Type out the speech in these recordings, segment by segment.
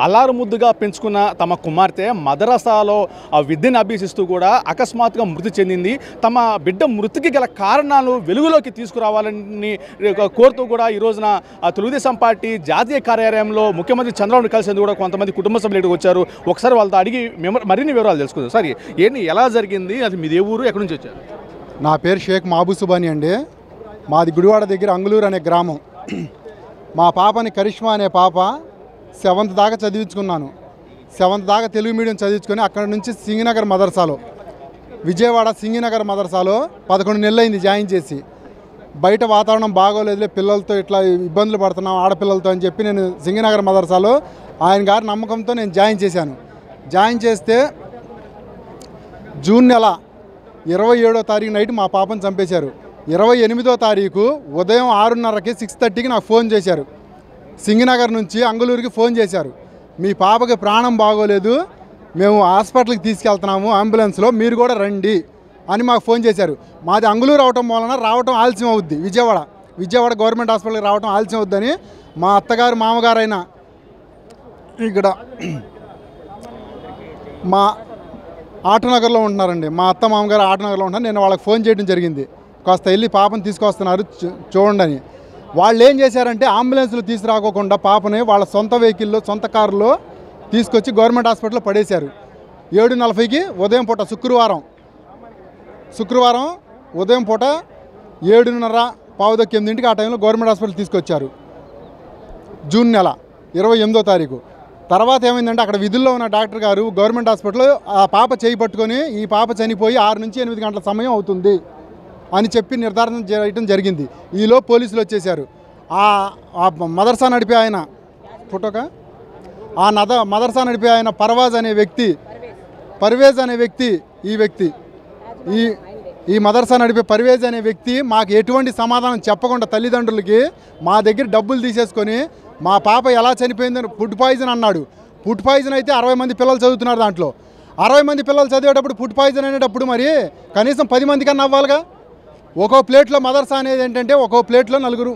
అల్లారు ముద్దుగా పెంచుకున్న తమ కుమార్తె మదరసాలో విద్యను అభ్యసిస్తూ కూడా అకస్మాత్తుగా మృతి చెందింది. తమ బిడ్డ మృతికి గల కారణాలు వెలుగులోకి తీసుకురావాలని కోరుతూ కూడా ఈ రోజున తెలుగుదేశం పార్టీ జాతీయ కార్యాలయంలో ముఖ్యమంత్రి చంద్రబాబు కలిసేందుకు కూడా కొంతమంది కుటుంబ సభ్యులు వచ్చారు. ఒకసారి వాళ్ళతో అడిగి మరిన్ని వివరాలు తెలుసుకుందాం. సార్, ఏంటి, ఎలా జరిగింది, అది మీది ఏ ఊరు, ఎక్కడి నుంచి వచ్చారు? నా పేరు షేక్ మహబూబ్ సుబానీ అండి. మాది గుడివాడ దగ్గర అంగులూరు అనే గ్రామం. మా పాపని కరిష్మా అనే పాప 7th దాకా చదివించుకున్నాను. 7th దాకా తెలుగు మీడియం చదివించుకొని అక్కడ నుంచి సింగినగర్ మదర్సాలో, విజయవాడ సింగినగర్ మదర్సాలో 11 నెలలు అయింది జాయిన్ చేసి. బయట వాతావరణం బాగోలేదులే, పిల్లలతో ఇట్లా ఇబ్బందులు పడుతున్నాం ఆడపిల్లలతో అని చెప్పి నేను సింగినగర్ మదర్సాలో ఆయన గారి నమ్మకంతో నేను జాయిన్ చేశాను. జాయిన్ చేస్తే జూన్ నెల 27వ తారీఖు నైట్ మా పాపను చంపేశారు. 28వ తారీఖు ఉదయం 6:30కి 6:30కి నాకు ఫోన్ చేశారు. సింగినగర్ నుంచి అంగులూరుకి ఫోన్ చేశారు. మీ పాపకి ప్రాణం బాగోలేదు, మేము హాస్పిటల్కి తీసుకెళ్తున్నాము అంబులెన్స్లో, మీరు కూడా రండి అని మాకు ఫోన్ చేశారు. మాది అంగులూరు అవటం వలన రావటం ఆలస్యం అవుద్ది. విజయవాడ గవర్నమెంట్ హాస్పిటల్కి రావటం ఆలస్యం అవుద్దని మా అత్తగారు మామగారు అయినా ఇక్కడ మా ఆటనగర్లో ఉంటున్నారండి. మా అత్త మామగారు ఆటనగర్లో ఉంటున్నారు. నేను వాళ్ళకి ఫోన్ చేయడం జరిగింది, కాస్త వెళ్ళి పాపను తీసుకొస్తున్నారు చూడండి అని. వాళ్ళు ఏం చేశారంటే అంబులెన్స్లో తీసుకురాకోకుండా పాపని వాళ్ళ సొంత వెహికల్లో, సొంత కారులో తీసుకొచ్చి గవర్నమెంట్ హాస్పిటల్లో పడేశారు. 7:40కి ఉదయం పూట శుక్రవారం ఉదయం పూట 7:30 8:00 ఆ టైంలో గవర్నమెంట్ హాస్పిటల్ తీసుకొచ్చారు. జూన్ నెల 28వ తారీఖు. తర్వాత ఏమైందంటే అక్కడ విధుల్లో ఉన్న డాక్టర్ గారు గవర్నమెంట్ హాస్పిటల్లో ఆ పాప చేయి పట్టుకొని ఈ పాప చనిపోయి 6 నుంచి 8 గంటల సమయం అవుతుంది అని చెప్పి నిర్ధారణ చేయడం జరిగింది. ఈలో పోలీసులు వచ్చేసారు. ఆ మదర్సా నడిపే ఆయన మదర్సా నడిపే ఆయన పర్వేజ్ అనే వ్యక్తి ఈ మదర్సా నడిపే పర్వేజ్ అనే వ్యక్తి మాకు ఎటువంటి సమాధానం చెప్పకుండా తల్లిదండ్రులకి మా దగ్గర డబ్బులు తీసేసుకొని మా పాప ఎలా చనిపోయిందని ఫుడ్ పాయిజన్ అన్నాడు. ఫుడ్ పాయిజన్ అయితే 60 మంది పిల్లలు చదువుతున్నారు. దాంట్లో 60 మంది పిల్లలు చదివేటప్పుడు ఫుడ్ పాయిజన్ అనేటప్పుడు మరి కనీసం 10 మంది కన్నా అవ్వాలిగా. ఒక్కో ప్లేట్లో మదర్సా అనేది ఏంటంటే ఒక్కో ప్లేట్లో నలుగురు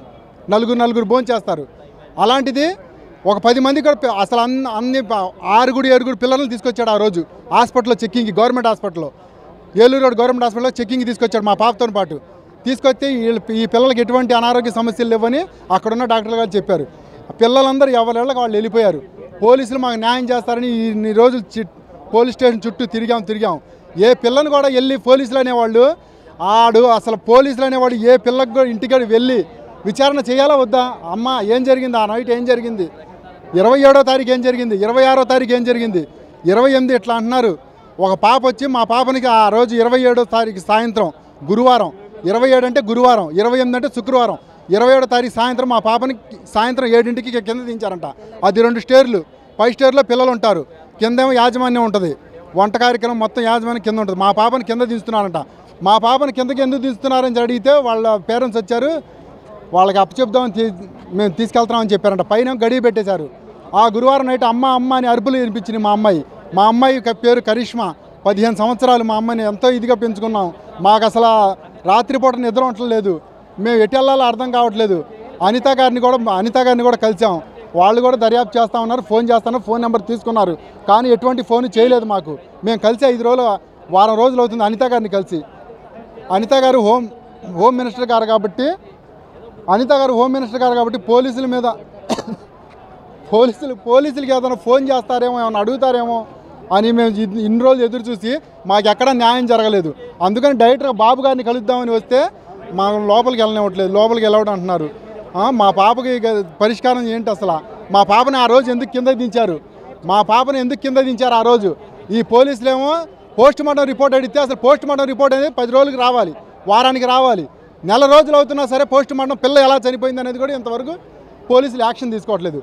భోజనం చేస్తారు. అలాంటిది ఒక 10 మంది కూడా అసలు అన్ని 6-7 పిల్లలను తీసుకొచ్చాడు ఆ రోజు హాస్పిటల్లో చెక్కింగ్కి. గవర్నమెంట్ హాస్పిటల్లో, ఏలూరు రోడ్ గవర్నమెంట్ హాస్పిటల్లో చెక్కింగ్ తీసుకొచ్చాడు మా పాపతో పాటు. తీసుకొస్తే ఈ పిల్లలకి ఎటువంటి అనారోగ్య సమస్యలు లేవని అక్కడున్న డాక్టర్లు గారు చెప్పారు. పిల్లలందరూ ఎవరిళ్ళకి వాళ్ళు వెళ్ళిపోయారు. పోలీసులు మాకు న్యాయం చేస్తారని ఇన్ని రోజులు పోలీస్ స్టేషన్ చుట్టూ తిరిగాం. ఏ పిల్లని కూడా వెళ్ళి పోలీసులు అనేవాళ్ళు అసలు పోలీసులు అనేవాడు ఏ పిల్లకి కూడా ఇంటికి వెళ్ళి విచారణ చేయాలా వద్దా? అమ్మ ఏం జరిగింది, ఆ నైట్ ఏం జరిగింది, 27వ తారీఖు ఏం జరిగింది, 26వ తారీఖు ఏం జరిగింది, 28 ఇట్లా అంటున్నారు. ఒక పాప వచ్చి మా పాపనికి ఆ రోజు 27వ తారీఖు సాయంత్రం, గురువారం, 27 అంటే గురువారం, 28 అంటే శుక్రవారం, 27వ తారీఖు సాయంత్రం మా పాపని సాయంత్రం 7ంటికి కింద దించారంట. అది 2 స్టేర్లు, 5 స్టేర్లో పిల్లలు ఉంటారు, కిందేమో యాజమాన్యం ఉంటుంది, వంట కార్యక్రమం మొత్తం యాజమాన్యం కింద ఉంటుంది. మా పాపని కింద దించుతున్నారంట. మా పాపని కిందకి ఎందుకు దించుతున్నారని అడిగితే వాళ్ళ పేరెంట్స్ వచ్చారు, వాళ్ళకి అప్పచెప్దామని మేము తీసుకెళ్తున్నామని చెప్పారంట. పైన గడియ పెట్టేశారు. ఆ గురువారం నైట్ అమ్మ అని అరుపులు వినిపించింది. మా అమ్మాయి పేరు కరిష్మా, 15 సంవత్సరాలు. మా అమ్మాయిని ఎంతో ఇదిగా పెంచుకున్నాం. మాకు అసలు రాత్రిపూట నిద్ర ఉండట్లేదు, మేము ఎటు వెళ్ళాలో అర్థం కావట్లేదు. అనిత గారిని కూడా కలిసాం. వాళ్ళు కూడా దర్యాప్తు చేస్తూ ఉన్నారు, ఫోన్ చేస్తున్నారు, ఫోన్ నెంబర్ తీసుకున్నారు. కానీ ఎటువంటి ఫోన్ చేయలేదు మాకు. మేము కలిసి 5 రోజులు, వారం రోజులు అవుతుంది అనిత గారిని కలిసి. అనిత గారు హోమ్ మినిస్టర్ గారు కాబట్టి పోలీసుల మీద పోలీసులకి ఏదైనా ఫోన్ చేస్తారేమో, ఏమైనా అడుగుతారేమో అని మేము ఇన్ని రోజులు ఎదురు చూసి మాకు ఎక్కడ న్యాయం జరగలేదు. అందుకని డైరెక్ట్గా బాబు గారిని కలుద్దామని వస్తే మా లోపలికి వెళ్ళనివ్వట్లేదు, లోపలికి వెళ్ళవడం అంటున్నారు. మా పాపకి పరిష్కారం ఏంటి అసలు? మా పాపని ఆ రోజు ఎందుకు కింద దించారు? ఆ రోజు ఈ పోలీసులేమో పోస్ట్ మార్టం రిపోర్ట్ అడిగితే అసలు పోస్ట్ మార్టం రిపోర్ట్ అనేది 10 రోజులకు రావాలి, వారానికి రావాలి. నెల రోజులు అవుతున్నా సరే పోస్ట్ మార్టం పిల్ల ఎలా చనిపోయింది అనేది కూడా ఇంతవరకు పోలీసులు యాక్షన్ తీసుకోవట్లేదు.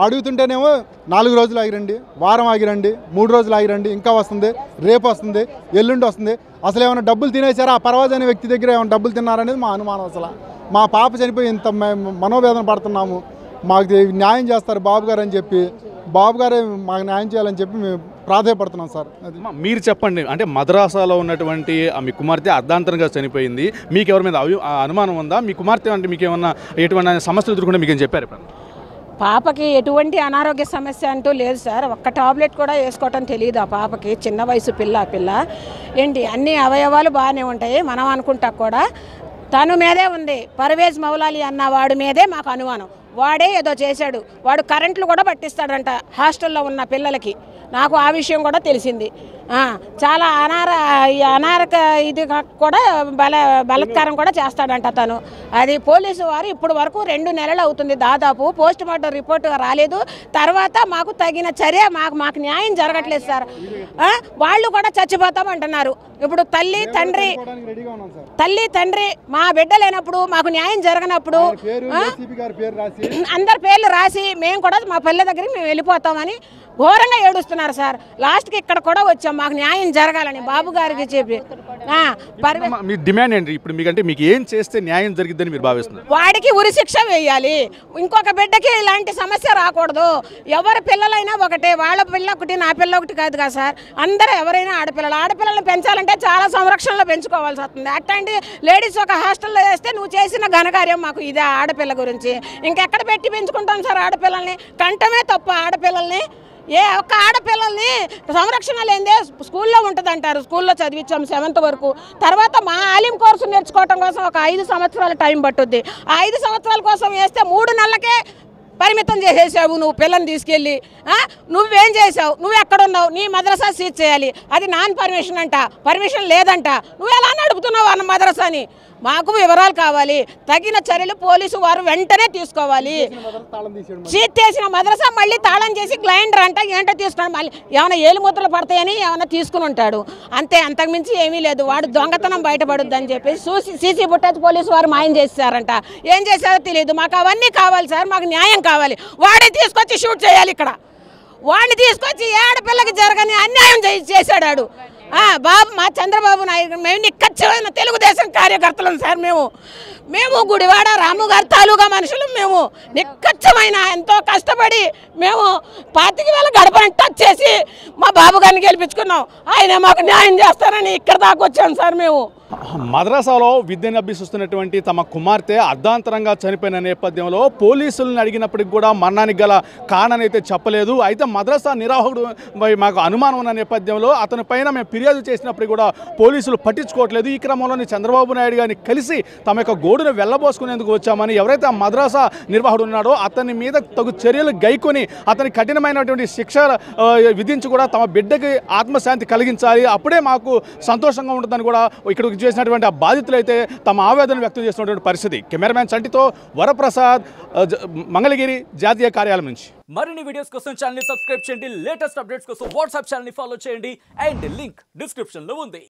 అడుగుతుంటేనేమో 4 రోజులు ఆగిరండి, వారం ఆగిరండి, 3 రోజులు ఆగిరండి, ఇంకా వస్తుంది, రేపు వస్తుంది, ఎల్లుండి వస్తుంది. అసలు ఏమైనా డబ్బులు తినేశారా? ఆ పర్వాజ్ అనే వ్యక్తి దగ్గర ఏమైనా డబ్బులు తిన్నారనేది మా అనుమానం. అసలు మా పాప చనిపోయి ఇంత మనోవేదన పడుతున్నాము, మాకు న్యాయం చేస్తారు బాబు గారు అని చెప్పి, బాబు గారే మాకు న్యాయం చేయాలని చెప్పి మేము ప్రాధాయపడుతున్నాం సార్. అది మీరు చెప్పండి. అంటే మద్రాసాలో ఉన్నటువంటి మీ కుమార్తె అర్ధాంతరంగా చనిపోయింది, మీకు ఎవరి మీద అనుమానం ఉందా? మీ కుమార్తె అంటే మీకు ఏమన్నా ఎటువంటి సమస్యలు ఎదుర్కొంటే మీకు ఏం చెప్పారు? పాపకి ఎటువంటి అనారోగ్య సమస్య అంటూ లేదు సార్. ఒక్క టాబ్లెట్ కూడా వేసుకోవటం తెలియదు ఆ పాపకి. చిన్న వయసు పిల్ల ఏంటి అన్ని అవయవాలు బాగానే ఉంటాయి. మనం అనుకుంటా కూడా తను మీదే ఉంది. పర్వేజ్ మౌలాలి అన్న వాడి మీదే మాకు అనుమానం. వాడే ఏదో చేశాడు. వాడు కరెంట్లు కూడా పట్టిస్తాడంట హాస్టల్లో ఉన్న పిల్లలకి. నాకు ఆ విషయం కూడా తెలిసింది. చాలా అనారక ఇది కూడా బలత్కారం కూడా చేస్తాడంట తను. అది పోలీసు వారు ఇప్పుడు వరకు 2 నెలలు అవుతుంది దాదాపు. పోస్ట్ మార్టం రిపోర్ట్ రాలేదు. తర్వాత మాకు తగిన చర్య మాకు న్యాయం జరగట్లేదు సార్. వాళ్ళు కూడా చచ్చిపోతామంటున్నారు. ఇప్పుడు తల్లి తండ్రి మా బిడ్డ లేనప్పుడు మాకు న్యాయం జరగనప్పుడు అందరి పేర్లు రాసి మేము కూడా మా పల్లె దగ్గరికి మేము వెళ్ళిపోతామని ఘోరంగా ఏడుస్తున్నారు సార్. లాస్ట్కి ఇక్కడ కూడా వచ్చాం మాకు న్యాయం జరగాలని బాబు గారికి చెప్పి. మీ డిమాండ్ ఏంటి ఇప్పుడు? మీకు ఏం చేస్తే న్యాయం జరిగిద్దని మీరు భావిస్తున్నారు? వాడికి ఉరిశిక్ష వేయాలి. ఇంకొక బిడ్డకి ఇలాంటి సమస్య రాకూడదు. ఎవరి పిల్లలైనా ఒకటే. వాళ్ళ పిల్ల ఒకటి నా పిల్ల ఒకటి కాదు కదా సార్. అందరూ ఎవరైనా ఆడపిల్లలను పెంచాలంటే చాలా సంరక్షణలో పెంచుకోవాల్సి వస్తుంది. అట్లాంటి లేడీస్ ఒక హాస్టల్లో వేస్తే నువ్వు చేసిన ఘనకార్యం మాకు ఇదే. ఆడపిల్ల గురించి ఇంకెక్కడ పెట్టి పెంచుకుంటాం సార్ ఆడపిల్లల్ని? కంటమే తప్ప ఆడపిల్లల్ని. ఏ ఒక్క ఆడపిల్లల్ని సంరక్షణ లేదే స్కూల్లో ఉంటుంది అంటారు. స్కూల్లో చదివించాం 7th వరకు. తర్వాత మా ఆలిం కోర్సు నేర్చుకోవటం కోసం ఒక 5 సంవత్సరాల టైం పట్టుద్ది. ఆ 5 సంవత్సరాల కోసం వేస్తే 3 నెలలకే పరిమితం చేసేసావు నువ్వు పిల్లని తీసుకెళ్ళి. నువ్వేం చేసావు? నువ్వు ఎక్కడున్నావు? నీ మద్రసా సీజ్ చేయాలి. అది నాన్ పర్మిషన్ అంట. పర్మిషన్ లేదంట. నువ్వు ఎలా నడుపుతున్నావు అన్న మద్రసాని? మాకు వివరాలు కావాలి. తగిన చర్యలు పోలీసు వారు వెంటనే తీసుకోవాలి. సీజ్ చేసిన మద్రసా మళ్ళీ తాళం చేసి గ్లైండర్ అంట ఏంటో తీసుకున్నాడు. మళ్ళీ ఏమైనా ఏలుముద్రలు పడతాయని ఏమైనా తీసుకుని ఉంటాడు అంతే. అంతకుమించి ఏమీ లేదు. వాడు దొంగతనం బయటపడుద్ది అని చెప్పి సీసీ ఫుటేజ్ పోలీసు వారు మాయం చేశారంట. ఏం చేశారో తెలియదు. మాకు అవన్నీ కావాలి సార్. మాకు న్యాయం కావాలి. వాడే తీసుకొచ్చి షూట్ చేయాలి ఇక్కడ. వాడిని తీసుకొచ్చి ఆడపిల్లకి జరగని అన్యాయం చేశాడు బాబు. మా చంద్రబాబు నాయుడు మేము నిక్కచ్చమైన తెలుగుదేశం కార్యకర్తలం సార్. మేము గుడివాడ రాము గారి తాలూకా మనుషులు. మేము నిక్కచ్చమైన ఎంతో కష్టపడి మేము 25,000 గడపని టచ్ చేసి మా బాబు గారిని గెలిపించుకున్నాం. ఆయన మాకు న్యాయం చేస్తారని ఇక్కడ దాకా వచ్చాం సార్. మేము మద్రసాలో విద్యను అభ్యసిస్తున్నటువంటి తమ కుమార్తె అర్ధాంతరంగా చనిపోయిన నేపథ్యంలో పోలీసులను అడిగినప్పటికి కూడా మరణానికి గల కారణం అయితే చెప్పలేదు. అయితే మద్రసా నిర్వాహకుడు మాకు అనుమానం ఉన్న నేపథ్యంలో అతని పైన మేము ఫిర్యాదు చేసినప్పటికీ కూడా పోలీసులు పట్టించుకోవట్లేదు. ఈ క్రమంలోని చంద్రబాబు నాయుడు గారిని కలిసి తమ యొక్క గోడును వెళ్ళబోసుకునేందుకు వచ్చామని ఎవరైతే ఆ మద్రసా నిర్వాహకుడు ఉన్నాడో అతని మీద తగు చర్యలు గైకొని అతని కఠినమైనటువంటి శిక్ష విధించి కూడా తమ బిడ్డకి ఆత్మశాంతి కలిగించాలి. అప్పుడే మాకు సంతోషంగా ఉంటుందని కూడా ఇక్కడ చేసినటువంటి ఆ బాధితులు అయితే తమ ఆవేదన వ్యక్తం చేస్తున్నటువంటి పరిస్థితి. కెమెరామ్యాన్ చంటితో వరప్రసాద్, మంగళగిరి జాతీయ కార్యాలయం నుంచి. మరిన్ని వీడియోస్ కోసం ఛానల్ ని సబ్స్క్రైబ్ చేయండి. లేటెస్ట్ అప్డేట్స్ కోసం వాట్సాప్ ఛానల్ ని ఫాలో చేయండి. అండ్ లింక్ డిస్క్రిప్షన్ లో ఉంది.